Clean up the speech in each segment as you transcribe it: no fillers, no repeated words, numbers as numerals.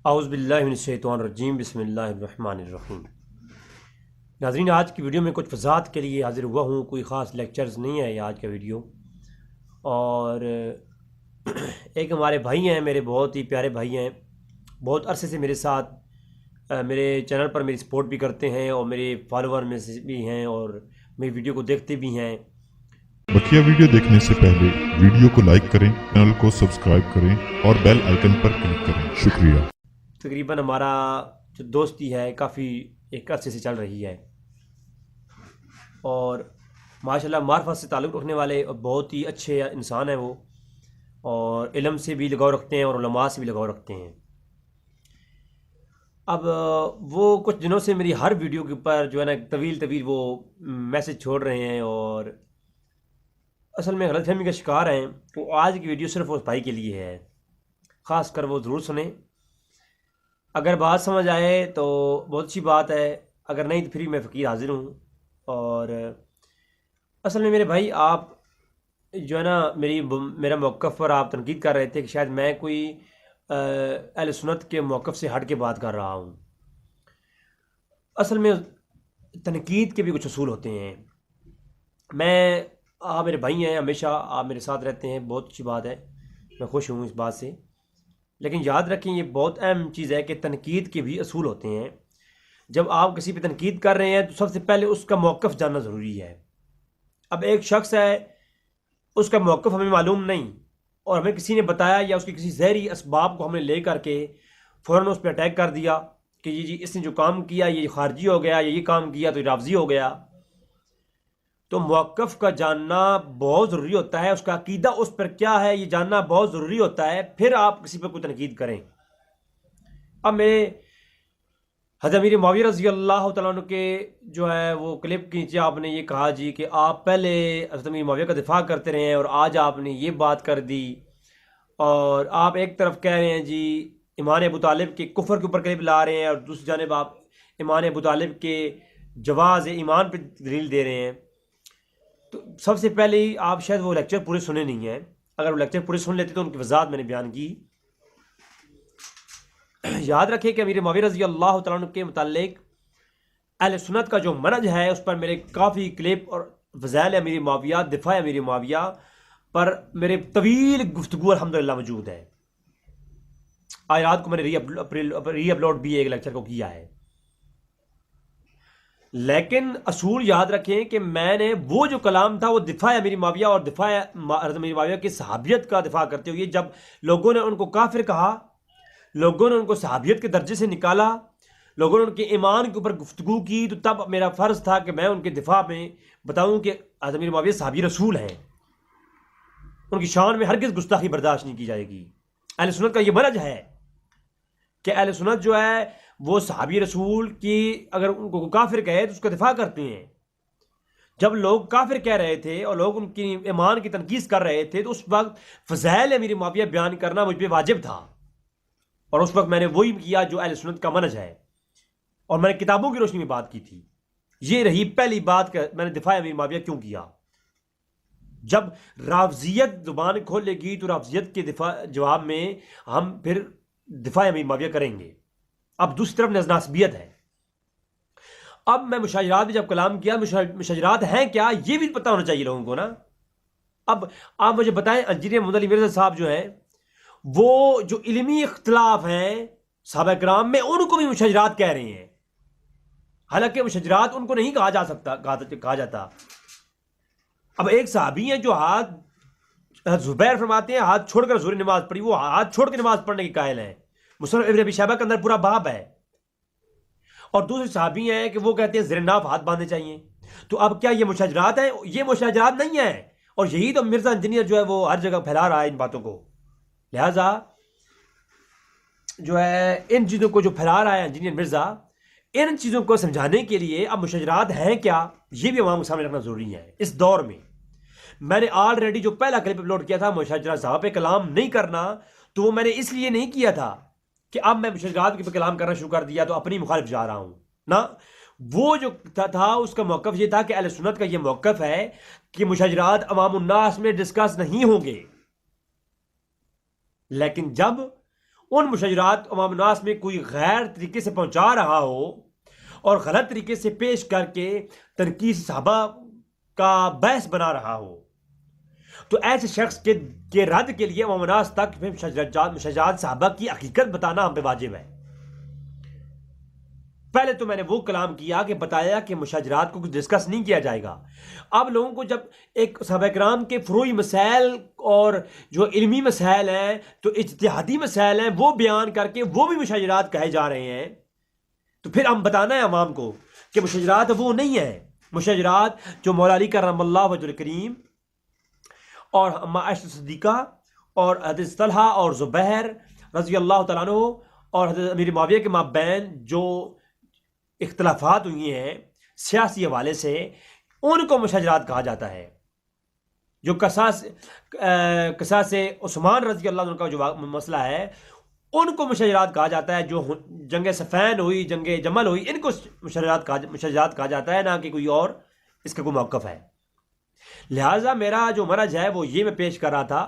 اعوذ باللہ من الشیطان الرجیم، بسم اللہ الرحمن الرحیم۔ ناظرین، آج کی ویڈیو میں کچھ وضاحت کے لیے حاضر ہوا ہوں۔ کوئی خاص لیکچرز نہیں ہے یہ آج کا ویڈیو، اور ایک ہمارے بھائی ہیں، میرے بہت ہی پیارے بھائی ہیں، بہت عرصے سے میرے ساتھ میرے چینل پر میری سپورٹ بھی کرتے ہیں اور میرے فالوور میں سے بھی ہیں اور میری ویڈیو کو دیکھتے بھی ہیں۔ بقیہ ویڈیو دیکھنے سے پہلے ویڈیو کو لائک کریں، چینل کو سبسکرائب کریں اور بیل آئیکن پر کلک کریں۔ شکریہ۔ تقریباً ہمارا جو دوستی ہے کافی ایک عرصے سے چل رہی ہے، اور ماشاءاللہ معرفت سے تعلق رکھنے والے بہت ہی اچھے انسان ہیں وہ، اور علم سے بھی لگاؤ رکھتے ہیں اور علماء سے بھی لگاؤ رکھتے ہیں۔ اب وہ کچھ دنوں سے میری ہر ویڈیو کے اوپر جو ہے نا طویل وہ میسج چھوڑ رہے ہیں، اور اصل میں غلط فہمی کا شکار ہیں۔ تو آج کی ویڈیو صرف اس بھائی کے لیے ہے، خاص کر وہ ضرور سنیں۔ اگر بات سمجھ آئے تو بہت اچھی بات ہے، اگر نہیں تو پھر میں فقیر حاضر ہوں۔ اور اصل میں میرے بھائی، آپ جو ہے نا میرا موقف پر آپ تنقید کر رہے تھے کہ شاید میں کوئی اہل سنت کے موقف سے ہٹ کے بات کر رہا ہوں۔ اصل میں تنقید کے بھی کچھ اصول ہوتے ہیں۔ آپ میرے بھائی ہیں، ہمیشہ آپ میرے ساتھ رہتے ہیں، بہت اچھی بات ہے، میں خوش ہوں اس بات سے۔ لیکن یاد رکھیں، یہ بہت اہم چیز ہے کہ تنقید کے بھی اصول ہوتے ہیں۔ جب آپ کسی پہ تنقید کر رہے ہیں تو سب سے پہلے اس کا موقف جاننا ضروری ہے۔ اب ایک شخص ہے، اس کا موقف ہمیں معلوم نہیں، اور ہمیں کسی نے بتایا یا اس کی کسی ظاہری اسباب کو ہم نے لے کر کے فوراً اس پہ اٹیک کر دیا کہ جی اس نے جو کام کیا یہ خارجی ہو گیا، یا یہ کام کیا تو یہ رافضی ہو گیا۔ تو موقف کا جاننا بہت ضروری ہوتا ہے، اس کا عقیدہ اس پر کیا ہے یہ جاننا بہت ضروری ہوتا ہے، پھر آپ کسی پر کوئی تنقید کریں۔ اب میرے حضرت امیر معاویہ رضی اللہ تعالیٰ عنہ کے جو ہے وہ کلپ کے نیچے آپ نے یہ کہا جی کہ آپ پہلے حضرت امیر معاویہ کا دفاع کرتے رہے ہیں، اور آج آپ نے یہ بات کر دی، اور آپ ایک طرف کہہ رہے ہیں جی ایمان ابو طالب کے کفر کے اوپر کلپ لا رہے ہیں، اور دوسری جانب آپ ایمان ابو طالب کے جواز ایمان پہ دلیل دے رہے ہیں۔ تو سب سے پہلے ہی آپ شاید وہ لیکچر پورے سنے نہیں ہیں، اگر وہ لیکچر پورے سن لیتے تو ان کی وضاحت میں نے بیان کی۔ یاد رکھیں کہ امیر معاویہ رضی اللہ تعالیٰ عنہ کے متعلق اہل سنت کا جو منہج ہے اس پر میرے کافی کلپ اور فضائل امیر معاویہ، دفاع امیر معاویہ پر میرے طویل گفتگو الحمدللہ موجود ہے۔ آج رات کو میں نے ری اپلوڈ بھی ایک لیکچر کو کیا ہے۔ لیکن اصول یاد رکھیں کہ میں نے وہ جو کلام تھا وہ دفاع امیر معاویہ اور دفاع حضرت امیر معاویہ کی صحابیت کا دفاع کرتے ہوئے، جب لوگوں نے ان کو کافر کہا، لوگوں نے ان کو صحابیت کے درجے سے نکالا، لوگوں نے ان کے ایمان کے اوپر گفتگو کی، تو تب میرا فرض تھا کہ میں ان کے دفاع میں بتاؤں کہ حضرت امیر معاویہ صحابی رسول ہیں، ان کی شان میں ہرگز گستاخی برداشت نہیں کی جائے گی۔ اہل سنت کا یہ منہج ہے کہ اہل سنت جو ہے وہ صحابی رسول کی اگر ان کو کافر کہے تو اس کا دفاع کرتے ہیں۔ جب لوگ کافر کہہ رہے تھے اور لوگ ان کی ایمان کی تنقید کر رہے تھے تو اس وقت فضائل امیر معاویہ بیان کرنا مجھ پہ واجب تھا، اور اس وقت میں نے وہی کیا جو اہل سنت کا منہج ہے، اور میں نے کتابوں کی روشنی میں بات کی تھی۔ یہ رہی پہلی بات کہ میں نے دفاع امیر معاویہ کیوں کیا۔ جب رافضیت زبان کھولے گی تو رافضیت کے جواب میں ہم پھر دفاع امیر معاویہ کریں گے۔ اب دوسری طرف نسبیت ہے۔ اب میں مشاجرات میں جب کلام کیا، مشاجرات ہیں کیا یہ بھی پتہ ہونا چاہیے لوگوں کو نا۔ اب آپ مجھے بتائیں، انجینئر محمد علی مرزا صاحب جو ہیں، وہ جو علمی اختلاف ہیں صحابہ کرام میں، ان کو بھی مشاجرات کہہ رہے ہیں، حالانکہ مشاجرات ان کو نہیں کہا جاتا۔ اب ایک صحابی ہیں جو زبیر فرماتے ہیں ہاتھ چھوڑ کر ظہر نماز پڑھی، وہ ہاتھ چھوڑ کے نماز پڑھنے کے قائل ہیں، مصنف ابن ابی شیبہ کے اندر پورا باب ہے۔ اور دوسرے صحابی ہیں کہ وہ کہتے ہیں زیر ناف ہاتھ باندھنے چاہیے۔ تو اب کیا یہ مشاجرات ہیں؟ یہ مشاجرات نہیں ہیں، اور یہی تو مرزا انجینئر جو ہے وہ ہر جگہ پھیلا رہا ہے ان باتوں کو۔ لہٰذا جو ہے ان چیزوں کو جو پھیلا رہا ہے انجینئر مرزا، ان چیزوں کو سمجھانے کے لیے اب مشاجرات ہیں کیا یہ بھی عوام کے سامنے رکھنا ضروری ہے اس دور میں۔ میں نے آلریڈی جو پہلا کلپ اپلوڈ کیا تھا مشاجرات صحابہ پہ کلام نہیں کرنا، تو وہ میں نے اس لیے نہیں کیا تھا کہ اب میں مشاجرات پہ کلام کرنا شروع کر دیا تو اپنی مخالف جا رہا ہوں نا۔ وہ جو تھا اس کا موقف یہ تھا کہ اہل سنت کا یہ موقف ہے کہ مشاجرات عوام الناس میں ڈسکس نہیں ہوں گے، لیکن جب ان مشاجرات عوام الناس میں کوئی غیر طریقے سے پہنچا رہا ہو اور غلط طریقے سے پیش کر کے تنقید صحابہ کا باعث بنا رہا ہو، تو ایسے شخص کے رد کے لیے عوام الناس تک مشاجرات صحابہ کی حقیقت بتانا ہم پہ واجب ہے۔ پہلے تو میں نے وہ کلام کیا کہ بتایا کہ مشاجرات کو کچھ ڈسکس نہیں کیا جائے گا۔ اب لوگوں کو جب ایک صحابہ کرام کے فروعی مسائل اور جو علمی مسائل ہیں، تو اجتہادی مسائل ہیں، وہ بیان کر کے وہ بھی مشاجرات کہے جا رہے ہیں، تو پھر ہم بتانا ہے عوام کو کہ مشاجرات وہ نہیں ہیں۔ مشاجرات جو مولا علی کرم اللہ وجہ الکریم اور عائشہ صدیقہ اور حضرت طلحہ اور زبیر رضی اللہ تعالیٰ عنہ اور حضرت امیر معاویہ کے مابین جو اختلافات ہوئی ہیں سیاسی حوالے سے، ان کو مشاجرات کہا جاتا ہے۔ جو قصاص عثمان رضی اللہ عنہ کا جو مسئلہ ہے، ان کو مشاجرات کہا جاتا ہے۔ جو جنگ صفین ہوئی، جنگ جمل ہوئی، ان کو مشاجرات کہا جاتا ہے، نہ کہ کوئی اور اس کا کوئی موقف ہے۔ لہٰذا میرا جو مرج ہے وہ یہ میں پیش کر رہا تھا۔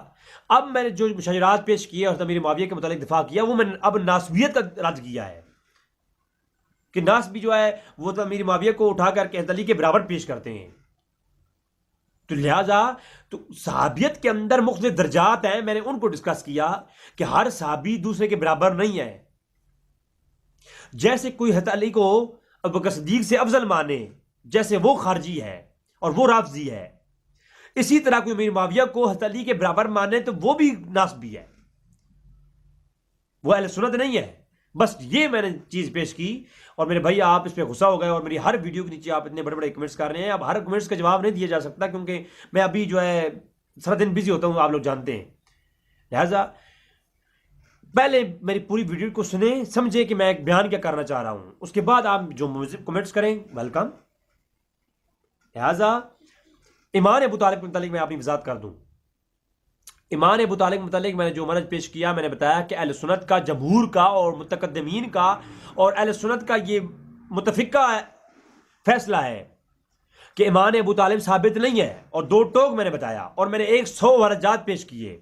اب میں نے جو مشاجرات پیش کیے اور امیر معاویہ کے متعلق دفاع کیا، وہ میں نے اب ناسبیت کا رد کیا ہے کہ ناسبی جو ہے وہ تو امیر معاویہ کو اٹھا کر کے حضرت علی کے برابر پیش کرتے ہیں۔ تو لہٰذا تو صحابیت کے اندر مختلف درجات ہیں، میں نے ان کو ڈسکس کیا کہ ہر صحابی دوسرے کے برابر نہیں ہے۔ جیسے کوئی حضرت علی کو ابوبکر صدیق سے افضل مانے، جیسے وہ خارجی ہے اور وہ رافضی ہے، اسی طرح کوئی امیر معاویہ کو حضرت علی کے برابر مانے تو وہ بھی ناسبی ہے، وہ اہل سنت نہیں ہے۔ بس یہ میں نے چیز پیش کی، اور میرے بھائی آپ اس پہ غصہ ہو گئے اور میری ہر ویڈیو کے نیچے آپ اتنے بڑے بڑے کمنٹس کر رہے ہیں۔ اب ہر کمنٹس کا جواب نہیں دیا جا سکتا کیونکہ میں ابھی جو ہے سارا دن بزی ہوتا ہوں، آپ لوگ جانتے ہیں۔ لہٰذا پہلے میری پوری ویڈیو کو سنیں، سمجھیں کہ میں ایک بیان کیا کرنا چاہ رہا ہوں، اس کے بعد آپ جو کمنٹس کریں ویلکم۔ لہٰذا ایمان ابو طالب کے متعلق میں اپنی وضاحت کر دوں۔ ایمان ابو طالب کے متعلق میں نے جو منہج پیش کیا، میں نے بتایا کہ اہل سنت کا، جمہور کا اور متقدمین کا اور اہل سنت کا یہ متفقہ فیصلہ ہے کہ ایمان ابو طالب ثابت نہیں ہے، اور دو ٹوک میں نے بتایا، اور میں نے 100 ورجات پیش کیے۔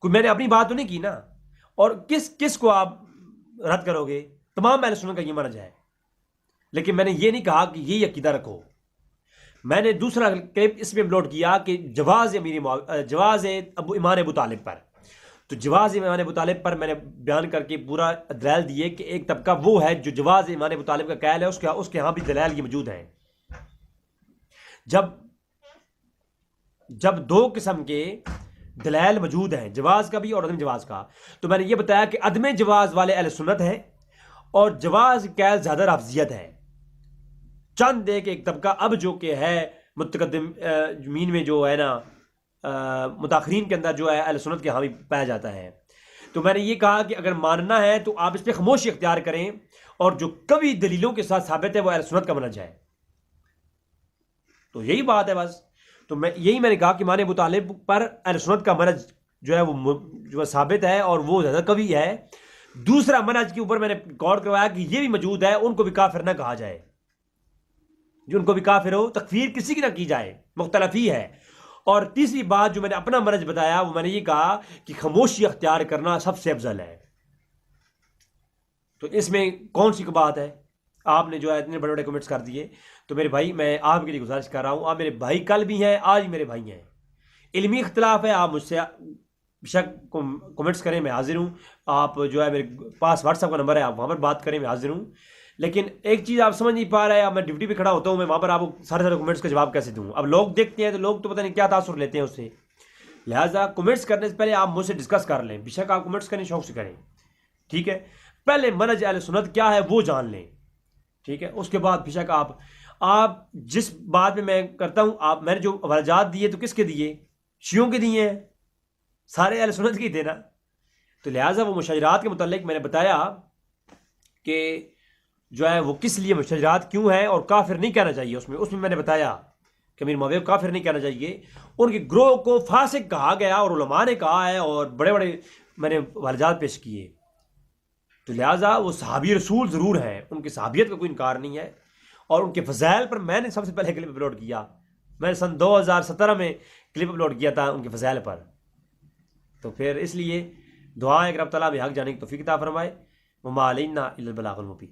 کوئی میں نے اپنی بات تو نہیں کی نا، اور کس کو آپ رد کرو گے؟ تمام اہل سنت کا یہ منہج ہے۔ لیکن میں نے یہ نہیں کہا کہ یہ عقیدہ رکھو۔ میں نے دوسرا کلپ اس میں اپلوڈ کیا کہ جواز ایمان ابو طالب پر، تو جواز ایمان ابو طالب پر میں نے بیان کر کے پورا دلائل دیے کہ ایک طبقہ وہ ہے جو جواز ایمان ابو طالب کا قائل ہے، اس کے ہاں بھی دلائل یہ موجود ہیں۔ جب دو قسم کے دلائل موجود ہیں، جواز کا بھی اور عدم جواز کا، تو میں نے یہ بتایا کہ عدم جواز والے اہل سنت ہیں اور جواز قائل زیادہ رافضیت ہے۔ چند ایک طبقہ اب جو کہ ہے متقدم زمین میں جو ہے نا متاخرین کے اندر جو ہے اہل سنت کے حامی پایا جاتا ہے۔ تو میں نے یہ کہا کہ اگر ماننا ہے تو آپ اس پہ خاموشی اختیار کریں، اور جو کبھی دلیلوں کے ساتھ ثابت ہے وہ اہل سنت کا منہج ہے۔ تو یہی بات ہے بس۔ تو میں نے کہا کہ ایمان ابو طالب پر اہل سنت کا منہج جو ہے وہ جو ثابت ہے اور وہ زیادہ قوی ہے۔ دوسرا منہج کے اوپر میں نے غور کروایا کہ یہ بھی موجود ہے، ان کو بھی کافر نہ کہا جائے، جو ان کو بھی کافر ہو، تکفیر کسی کی نہ کی جائے، مختلف ہی ہے۔ اور تیسری بات جو میں نے اپنا منہج بتایا، وہ میں نے یہ کہا کہ خاموشی اختیار کرنا سب سے افضل ہے۔ تو اس میں کون سی بات ہے؟ آپ نے جو ہے اتنے بڑے بڑے کمنٹس کر دیے، تو میرے بھائی میں آپ کے لیے گزارش کر رہا ہوں، آپ میرے بھائی کل بھی ہیں، آج میرے بھائی ہیں۔ علمی اختلاف ہے، آپ مجھ سے بے شک کمنٹس کریں، میں حاضر ہوں۔ آپ جو ہے میرے پاس واٹس ایپ کا نمبر ہے، آپ وہاں پر بات کریں، میں حاضر ہوں۔ لیکن ایک چیز آپ سمجھ نہیں پا رہے ہیں، اب میں ڈیوٹی پہ کھڑا ہوتا ہوں، میں وہاں پر آپ کو سارے کمنٹس کا جواب کیسے دوں؟ اب لوگ دیکھتے ہیں تو لوگ تو پتہ نہیں کیا تاثر لیتے ہیں اس سے۔ لہٰذا کمنٹس کرنے سے پہلے آپ مجھ سے ڈسکس کر لیں، بے شک آپ کمنٹس کریں، شوق سے کریں، ٹھیک ہے؟ پہلے منہج اہل سنت کیا ہے وہ جان لیں، ٹھیک ہے؟ اس کے بعد بے شک آپ جس بات میں میں کرتا ہوں، میں نے جو ورجات دیے تو کس کے دیے؟ شیعوں کے دیے ہیں، سارے اہل سنت کے ہی تھے نا۔ تو لہٰذا وہ مشاجرات کے متعلق میں نے بتایا کہ جو ہے وہ کس لیے مشاجرات کیوں ہیں، اور کافر نہیں کہنا چاہیے۔ اس میں میں نے بتایا کہ امیر معاویہ کو کافر نہیں کہنا چاہیے، ان کے گروہ کو فاسق کہا گیا اور علماء نے کہا ہے، اور بڑے بڑے میں نے ورجات پیش کیے۔ تو لہٰذا وہ صحابی رسول ضرور ہیں، ان کی صحابیت کا کوئی انکار نہیں ہے، اور ان کے فضائل پر میں نے سب سے پہلے کلپ اپلوڈ کیا، میں نے سن 2017 میں کلپ اپلوڈ کیا تھا ان کے فضائل پر۔ تو پھر اس لیے دعا ہے کہ رب تعالیٰ ہمیں حق جانے کی توفیق عطا فرمائے. وما علینا الا البلاغ المبین.